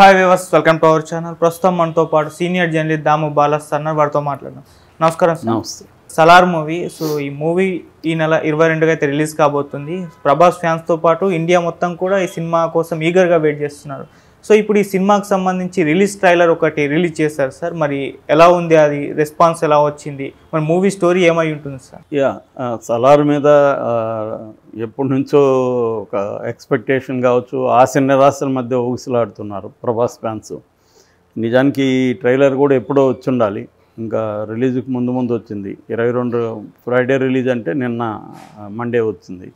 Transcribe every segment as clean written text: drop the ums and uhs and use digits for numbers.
Hi viewers, welcome to our channel. ప్రస్తుతం మనతో పాటు సీనియర్ జర్నలిస్ట్ దాము బాలాస్ అన్నారు, వారితో మాట్లాడదాం. నమస్కారం సార్. నమస్తే. సలార్ మూవీ, సో ఈ మూవీ ఈ నెల 22గా అయితే రిలీజ్ కాబోతుంది. ప్రభాస్ ఫ్యాన్స్తో పాటు ఇండియా మొత్తం కూడా ఈ సినిమా కోసం ఈగర్గా వెయిట్ చేస్తున్నారు. సో ఇప్పుడు ఈ సినిమాకి సంబంధించి రిలీజ్ ట్రైలర్ ఒకటి రిలీజ్ చేశారు సార్. మరి ఎలా ఉంది, అది రెస్పాన్స్ ఎలా వచ్చింది, మరి మూవీ స్టోరీ ఏమై ఉంటుంది సార్? సలార్ మీద ఎప్పటి నుంచో ఒక ఎక్స్పెక్టేషన్ కావచ్చు, ఆశ నిరాశల మధ్య ఊగిసలాడుతున్నారు ప్రభాస్ ఫ్యాన్స్. నిజానికి ట్రైలర్ కూడా ఎప్పుడో వచ్చి ఉండాలి, ఇంకా రిలీజ్కి ముందు వచ్చింది. 22 ఫ్రైడే రిలీజ్ అంటే నిన్న మండే వచ్చింది.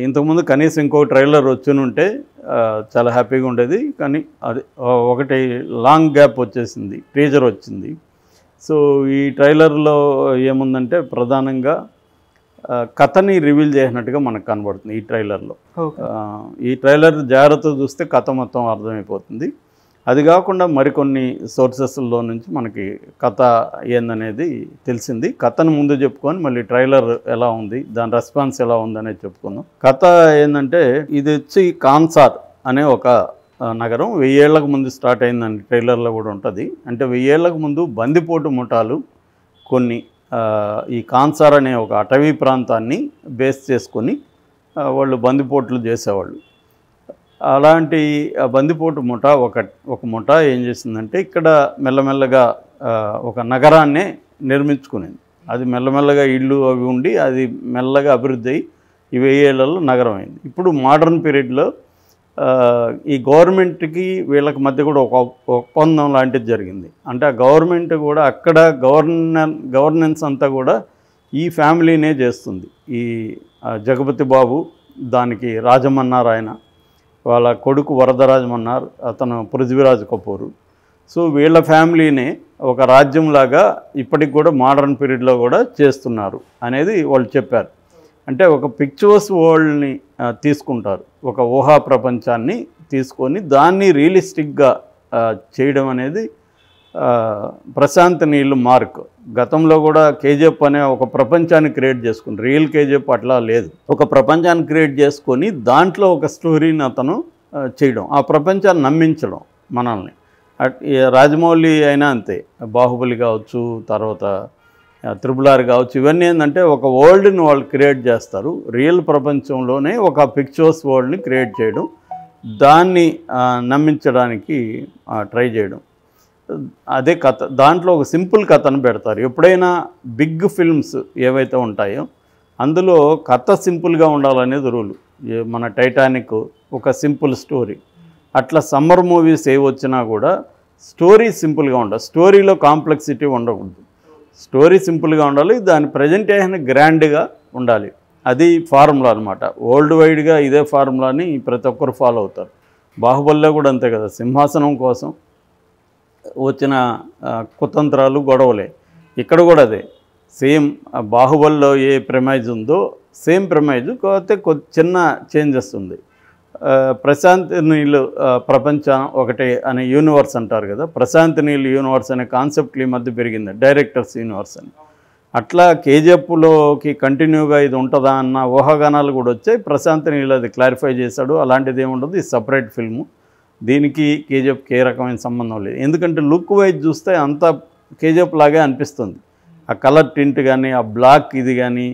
ఇంతకుముందు కనీసం ఇంకో ట్రైలర్ వచ్చి ఉంటే చాలా హ్యాపీగా ఉండేది. కానీ అది ఒకటి లాంగ్ గ్యాప్ వచ్చేసింది, టీజర్ వచ్చింది. సో ఈ ట్రైలర్లో ఏముందంటే ప్రధానంగా కథని రివీల్ చేసినట్టుగా మనకు కనబడుతుంది ఈ ట్రైలర్లో. ఈ ట్రైలర్ జాగ్రత్తగా చూస్తే కథ మొత్తం అర్థమైపోతుంది. అది కాకుండా మరికొన్ని సోర్సెస్లో నుంచి మనకి కథ ఏందనేది తెలిసింది. కథను ముందు చెప్పుకొని మళ్ళీ ట్రైలర్ ఎలా ఉంది, దాని రెస్పాన్స్ ఎలా ఉంది అనేది చెప్పుకుందాం. కథ ఏంటంటే ఇది వచ్చి కాన్సార్ అనే ఒక నగరం 1000 ఏళ్లకు ముందు స్టార్ట్ అయిందని ట్రైలర్లో కూడా ఉంటుంది. అంటే 1000 ఏళ్లకు ముందు బందిపోటు ముఠాలు కొన్ని ఈ కాన్సార్ అనే ఒక అటవీ ప్రాంతాన్ని బేస్ చేసుకొని వాళ్ళు బందిపోట్లు చేసేవాళ్ళు. అలాంటి బందిపోటు ముఠా ఒక ముఠా ఏం చేసిందంటే ఇక్కడ మెల్లమెల్లగా ఒక నగరాన్నే నిర్మించుకునేది. అది మెల్లమెల్లగా ఇళ్ళు అవి ఉండి అది మెల్లగా అభివృద్ధి అయ్యి ఈ 1000 ఏళ్లలో నగరం అయింది. ఇప్పుడు మోడర్న్ పీరియడ్లో ఈ గవర్నమెంట్కి వీళ్ళకి మధ్య కూడా ఒక ఒప్పందం లాంటిది జరిగింది. అంటే ఆ గవర్నమెంట్ కూడా అక్కడ గవర్నెన్స్ అంతా కూడా ఈ ఫ్యామిలీనే చేస్తుంది. ఈ జగపతి బాబు, దానికి రాజమన్నారు ఆయన, వాళ్ళ కొడుకు వరదరాజమన్నారు, అతను పృథ్వీరాజ్ కపూరు. సో వీళ్ళ ఫ్యామిలీనే ఒక రాజ్యంలాగా ఇప్పటికి కూడా మోడర్న్ పీరియడ్లో కూడా చేస్తున్నారు అనేది వాళ్ళు చెప్పారు. అంటే ఒక పిక్చర్స్ వరల్డ్ని తీసుకుంటారు, ఒక ఊహా ప్రపంచాన్ని తీసుకొని దాన్ని రియలిస్టిక్గా చేయడం అనేది ప్రశాంత్ నీల్ మార్క్. గతంలో కూడా కేజీఎఫ్ అనే ఒక ప్రపంచాన్ని క్రియేట్ చేసుకుని, రియల్ కేజీఎఫ్ అట్లా లేదు, ఒక ప్రపంచాన్ని క్రియేట్ చేసుకొని దాంట్లో ఒక స్టోరీని అతను చేయడం, ఆ ప్రపంచాన్ని నమ్మించడం మనల్ని. రాజమౌళి అయినా అంతే, బాహుబలి కావచ్చు, తర్వాత RRR కావచ్చు, ఇవన్నీ ఏంటంటే ఒక వరల్డ్ని వాళ్ళు క్రియేట్ చేస్తారు. రియల్ ప్రపంచంలోనే ఒక పిక్చర్స్ వరల్డ్ని క్రియేట్ చేయడం, దాన్ని నమ్మించడానికి ట్రై చేయడం, అదే కథ. దాంట్లో ఒక సింపుల్ కథను పెడతారు. ఎప్పుడైనా బిగ్ ఫిల్మ్స్ ఏవైతే ఉంటాయో అందులో కథ సింపుల్గా ఉండాలనేది రూలు. మన టైటానిక్ ఒక సింపుల్ స్టోరీ, అట్లా సమ్మర్ మూవీస్ ఏ వచ్చినా కూడా స్టోరీ సింపుల్గా ఉండాలి, స్టోరీలో కాంప్లెక్సిటీ ఉండకూడదు, స్టోరీ సింపుల్గా ఉండాలి, దాని ప్రజెంటేషన్ గ్రాండ్గా ఉండాలి. అది ఫార్ములా అనమాట. వరల్డ్ వైడ్గా ఇదే ఫార్ములాని ప్రతి ఒక్కరు ఫాలో అవుతారు. బాహుబలిలో కూడా అంతే కదా, సింహాసనం కోసం వచ్చిన కుతంత్రాలు, గొడవలే. ఇక్కడ కూడా అదే సేమ్. బాహుబలిలో ఏ ప్రెమైజ్ ఉందో సేమ్ ప్రెమైజ్, కాకపోతే చిన్న చేంజెస్ ఉంది. ప్రశాంత్ నీల్ ప్రపంచం ఒకటే అనే యూనివర్స్ అంటారు కదా, ప్రశాంత్ నీల్ యూనివర్స్ అనే కాన్సెప్ట్లు ఈ మధ్య పెరిగింది, డైరెక్టర్స్ యూనివర్స్ అని. అట్లా కేజీఎఫ్లోకి కంటిన్యూగా ఇది ఉంటుందా అన్న ఊహాగానాలు కూడా వచ్చాయి. ప్రశాంత్ నీల్ అది క్లారిఫై చేశాడు, అలాంటిది ఏముండదు, ఇది సపరేట్ ఫిల్ము, దీనికి కేజీఎఫ్కి ఏ రకమైన సంబంధం లేదు. ఎందుకంటే లుక్ వైజ్ చూస్తే అంతా కేజీఎఫ్ లాగే అనిపిస్తుంది. ఆ కలర్ టింట్ కానీ, ఆ బ్లాక్ ఇది కానీ,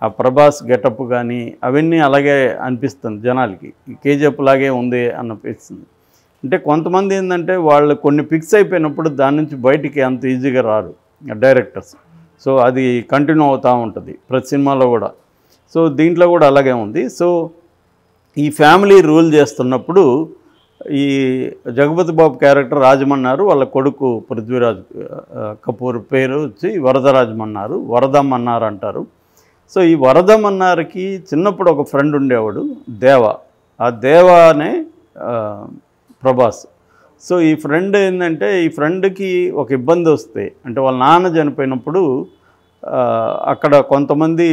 ఆ ప్రభాస్ గెటప్ కానీ, అవన్నీ అలాగే అనిపిస్తుంది జనాలకి, కేజీఎఫ్ లాగే ఉంది అనిపిస్తుంది. అంటే కొంతమంది ఏంటంటే వాళ్ళు కొన్ని ఫిక్స్ అయిపోయినప్పుడు దాని నుంచి బయటికి అంత ఈజీగా రారు డైరెక్టర్స్. సో అది కంటిన్యూ అవుతూ ఉంటుంది ప్రతి సినిమాలో కూడా. సో దీంట్లో కూడా అలాగే ఉంది. సో ఈ ఫ్యామిలీ రూల్ చేస్తున్నప్పుడు ఈ జగపతి బాబు క్యారెక్టర్ రాజమన్నారు, వాళ్ళ కొడుకు పృథ్వీరాజ్ కపూర్ పేరు వచ్చి వరదరాజమన్నారు, వరదమన్నారు అంటారు. సో ఈ వరదమన్నారికి చిన్నప్పుడు ఒక ఫ్రెండ్ ఉండేవాడు, దేవ. ఆ దేవ అనే ప్రభాస్. సో ఈ ఫ్రెండ్ ఏంటంటే, ఈ ఫ్రెండ్కి ఒక ఇబ్బంది వస్తే, అంటే వాళ్ళ నాన్న చనిపోయినప్పుడు అక్కడ కొంతమంది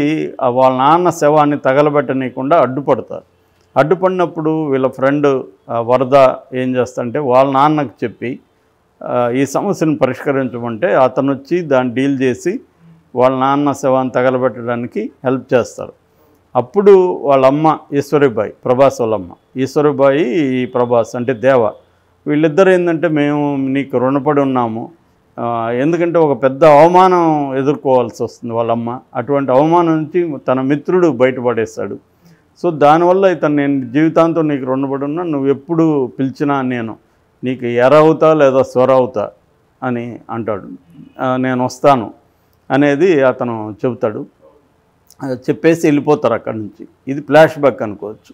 వాళ్ళ నాన్న శవాన్ని తగలబెట్టనీయకుండా అడ్డుపడతారు. అడ్డుపడినప్పుడు వీళ్ళ ఫ్రెండ్ వరద ఏం చేస్తాడంటే వాళ్ళ నాన్నకు చెప్పి ఈ సమస్యను పరిష్కరించమంటే అతను వచ్చి దాన్ని డీల్ చేసి వాళ్ళ నాన్న శవాన్ని తగలబెట్టడానికి హెల్ప్ చేస్తారు. అప్పుడు వాళ్ళ అమ్మ ఈశ్వరీబాయి, ప్రభాస్ వాళ్ళమ్మ ఈశ్వరీబాయి, ఈ ప్రభాస్ అంటే దేవ వీళ్ళిద్దరు ఏంటంటే మేము నీకు రుణపడి ఉన్నాము, ఎందుకంటే ఒక పెద్ద అవమానం ఎదుర్కోవాల్సి వస్తుంది వాళ్ళమ్మ. అటువంటి అవమానం నుంచి తన మిత్రుడు బయటపడేస్తాడు. సో దానివల్ల ఇతను నేను జీవితాంతం నీకు రుణపడి ఉన్నా, నువ్వు ఎప్పుడు పిలిచినా నేను నీకు ఎర అవుతా లేదా స్వర అవుతా అని అంటాడు. నేను వస్తాను అనేది అతను చెబుతాడు. చెప్పేసి వెళ్ళిపోతారు అక్కడి నుంచి. ఇది ఫ్లాష్ బ్యాక్ అనుకోవచ్చు.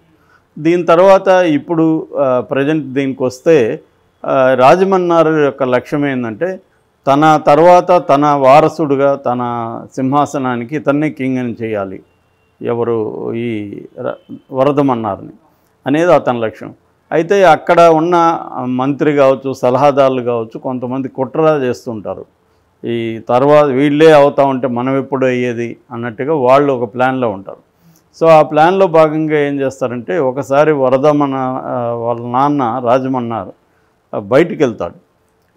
దీని తర్వాత ఇప్పుడు ప్రజెంట్ దీనికి వస్తే రాజమన్నారు యొక్క లక్ష్యం ఏంటంటే తన తర్వాత తన వారసుడుగా తన సింహాసనానికి ఇతన్నే కింగ్ అని చేయాలి, ఎవరు ఈ వరదమన్నారని అనేది అతని లక్ష్యం. అయితే అక్కడ ఉన్న మంత్రి కావచ్చు, సలహాదారులు కావచ్చు, కొంతమంది కుట్ర చేస్తుంటారు. ఈ తర్వాత వీళ్ళే అవుతా ఉంటే మనం ఎప్పుడు అయ్యేది అన్నట్టుగా వాళ్ళు ఒక ప్లాన్లో ఉంటారు. సో ఆ ప్లాన్లో భాగంగా ఏం చేస్తారంటే ఒకసారి వరదమన్న వాళ్ళ నాన్న రాజమన్నారు బయటికి వెళ్తాడు.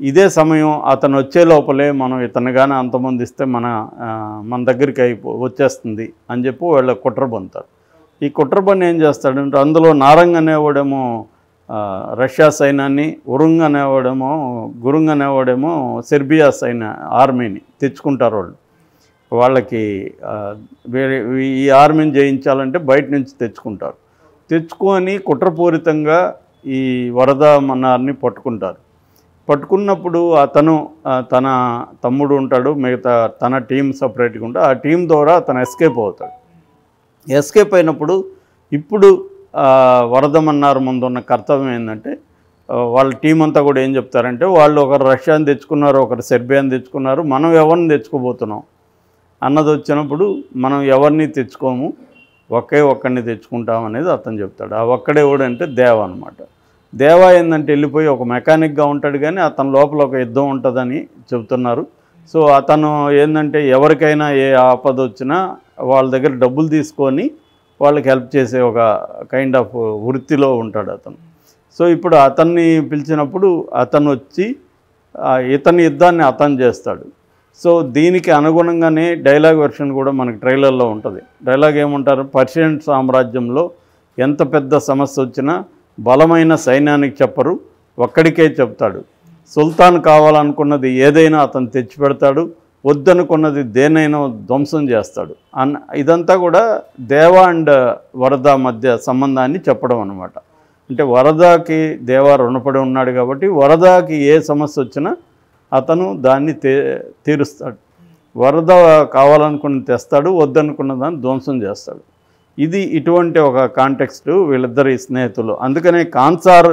ఇదే సమయం అతను వచ్చే లోపలే మనం ఇతను కానీ అంతమంది ఇస్తే మన దగ్గరికి వచ్చేస్తుంది అని చెప్పి వాళ్ళ కుట్ర పొందుతారు. ఈ కుట్ర పని ఏం చేస్తాడంటే అందులో నారంగ్ అనేవాడేమో రష్యా సైన్యాన్ని, ఉరుంగ్ అనేవాడేమో గురుంగ్ అనేవాడేమో సెర్బియా ఆర్మీని తెచ్చుకుంటారు. వాళ్ళకి ఈ ఆర్మీని జయించాలంటే బయట నుంచి తెచ్చుకుంటారు. తెచ్చుకొని కుట్రపూరితంగా ఈ వరద మన్నార్ని పట్టుకుంటారు. పట్టుకున్నప్పుడు అతను తన తమ్ముడు ఉంటాడు, మిగతా తన టీం సపరేట్గా ఉంటాడు. ఆ టీం ద్వారా అతను ఎస్కేప్ అవుతాడు. ఎస్కేప్ అయినప్పుడు ఇప్పుడు వరదమన్నారు ముందు ఉన్న కర్తవ్యం ఏంటంటే వాళ్ళ టీం అంతా కూడా ఏం చెప్తారంటే వాళ్ళు ఒకరు రష్యాని తెచ్చుకున్నారు, ఒకరు సెర్బియాని తెచ్చుకున్నారు, మనం ఎవరిని తెచ్చుకోబోతున్నాం అన్నది వచ్చినప్పుడు మనం ఎవరిని తెచ్చుకోము, ఒక్కడిని తెచ్చుకుంటాం అనేది అతను చెప్తాడు. ఆ ఒక్కడే ఎవడంటే దేవ అనమాట. దేవ ఏంటంటే వెళ్ళిపోయి ఒక మెకానిక్గా ఉంటాడు, కానీ అతని లోపల ఒక యుద్ధం ఉంటుందని చెబుతున్నారు. సో అతను ఏంటంటే ఎవరికైనా ఏ ఆపద వచ్చినా వాళ్ళ దగ్గర డబ్బులు తీసుకొని వాళ్ళకి హెల్ప్ చేసే ఒక కైండ్ ఆఫ్ వృత్తిలో ఉంటాడు అతను. సో ఇప్పుడు అతన్ని పిలిచినప్పుడు అతను వచ్చి ఇతని యుద్ధాన్ని అతను చేస్తాడు. సో దీనికి అనుగుణంగానే డైలాగ్ వెర్షన్ కూడా మనకి ట్రైలర్లో ఉంటుంది. డైలాగ్ ఏమంటారు, పర్షియన్ సామ్రాజ్యంలో ఎంత పెద్ద సమస్య వచ్చినా బలమైన సైన్యానికి చెప్పరు, ఒక్కడికే చెప్తాడు. సుల్తాన్ కావాలనుకున్నది ఏదైనా అతను తెచ్చిపెడతాడు, వద్దనుకున్నది దేనైనా ధ్వంసం చేస్తాడు ఇదంతా కూడా దేవ అండ్ వరద మధ్య సంబంధాన్ని చెప్పడం అన్నమాట. అంటే వరదకి దేవ రుణపడి ఉన్నాడు కాబట్టి వరదకి ఏ సమస్య వచ్చినా అతను దాన్ని తీరుస్తాడు. వరద కావాలనుకున్నది తెస్తాడు, వద్దనుకున్న దాన్ని ధ్వంసం చేస్తాడు. ఇది ఇటువంటి ఒక కాంటెక్స్ట్ వీళ్ళిద్దరి స్నేహితులు. అందుకనే కాన్సార్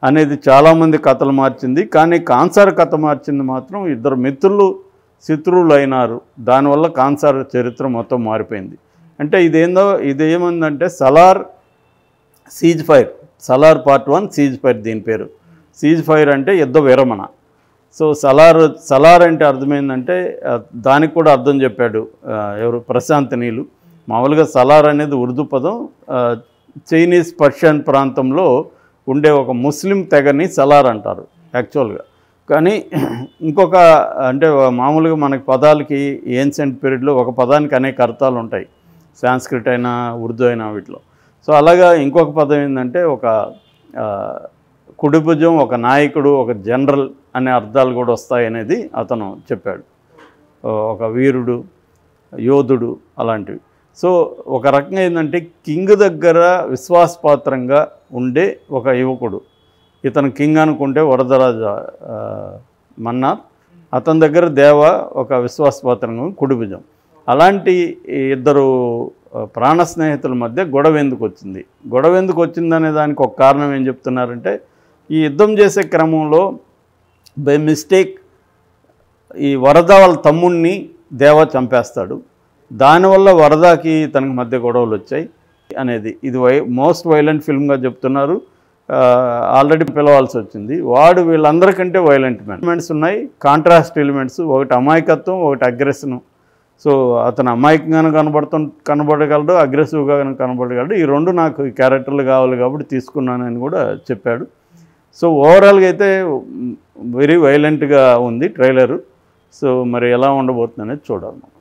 అనేది చాలామంది కథలు మార్చింది, కానీ కాన్సార్ కథ మార్చింది మాత్రం ఇద్దరు మిత్రులు శత్రువులు అయినారు. దానివల్ల కాన్సార్ చరిత్ర మొత్తం మారిపోయింది. అంటే ఇదేమందంటే Salaar cease fire, Salaar part 1 cease fire. దీని పేరు సీజ్ ఫైర్ అంటే యుద్ధ విరమణ. సో సలార్ అంటే అర్థమైందంటే దానికి కూడా అర్థం చెప్పాడు ఎవరు, ప్రశాంత్ నీలు. మామూలుగా సలార్ అనేది ఉర్దూ పదం, చైనీస్ పర్షియన్ ప్రాంతంలో ఉండే ఒక ముస్లిం తెగని సలార్ అంటారు యాక్చువల్గా. కానీ ఇంకొక అంటే మామూలుగా మనకి పదాలకి ఏన్షియంట్ పీరియడ్లో ఒక పదానికి అనేక అర్థాలు ఉంటాయి, సాంస్క్రిట్ అయినా ఉర్దూ అయినా వీటిలో. సో అలాగా ఇంకొక పదం ఏంటంటే ఒక కుడిభుజం, ఒక నాయకుడు, ఒక జనరల్ అనే అర్థాలు కూడా వస్తాయనేది అతను చెప్పాడు. ఒక వీరుడు, యోధుడు అలాంటివి. సో ఒక రకంగా ఏంటంటే కింగ్ దగ్గర విశ్వాసపాత్రంగా ఉండే ఒక యువకుడు, ఇతను కింగ్ అనుకుంటే వరదరాజ మన్నార్, అతని దగ్గర దేవ ఒక విశ్వాసపాత్రంగా కుడిభుజం. అలాంటి ఇద్దరు ప్రాణ స్నేహితుల మధ్య గొడవ ఎందుకు వచ్చింది, వచ్చిందనే దానికి ఒక కారణం ఏం చెప్తున్నారంటే ఈ యుద్ధం చేసే క్రమంలో బై మిస్టేక్ ఈ వరద వాళ్ళ తమ్ముడిని దేవ చంపేస్తాడు. దానివల్ల వరదకి తనకి మధ్య గొడవలు వచ్చాయి అనేది ఇది మోస్ట్ వైలెంట్ ఫిల్మ్గా చెప్తున్నారు. ఆల్రెడీ పిలవాల్సి వచ్చింది. వాడు వీళ్ళందరికంటే వైలెంట్ ఎలిమెంట్స్ ఉన్నాయి, కాంట్రాస్ట్ ఎలిమెంట్స్. ఒకటి అమాయకత్వం, ఒకటి అగ్రెషన్. సో అతను అమాయకంగాను కనబడగలడు, అగ్రెసివ్గా కనబడగలడు. ఈ రెండు నాకు ఈ క్యారెక్టర్లు కావాలి కాబట్టి తీసుకున్నానని కూడా చెప్పాడు. సో ఓవరాల్గా అయితే వెరీ వైలెంట్గా ఉంది ట్రైలరు. సో మరి ఎలా ఉండబోతుంది అనేది చూడాలి.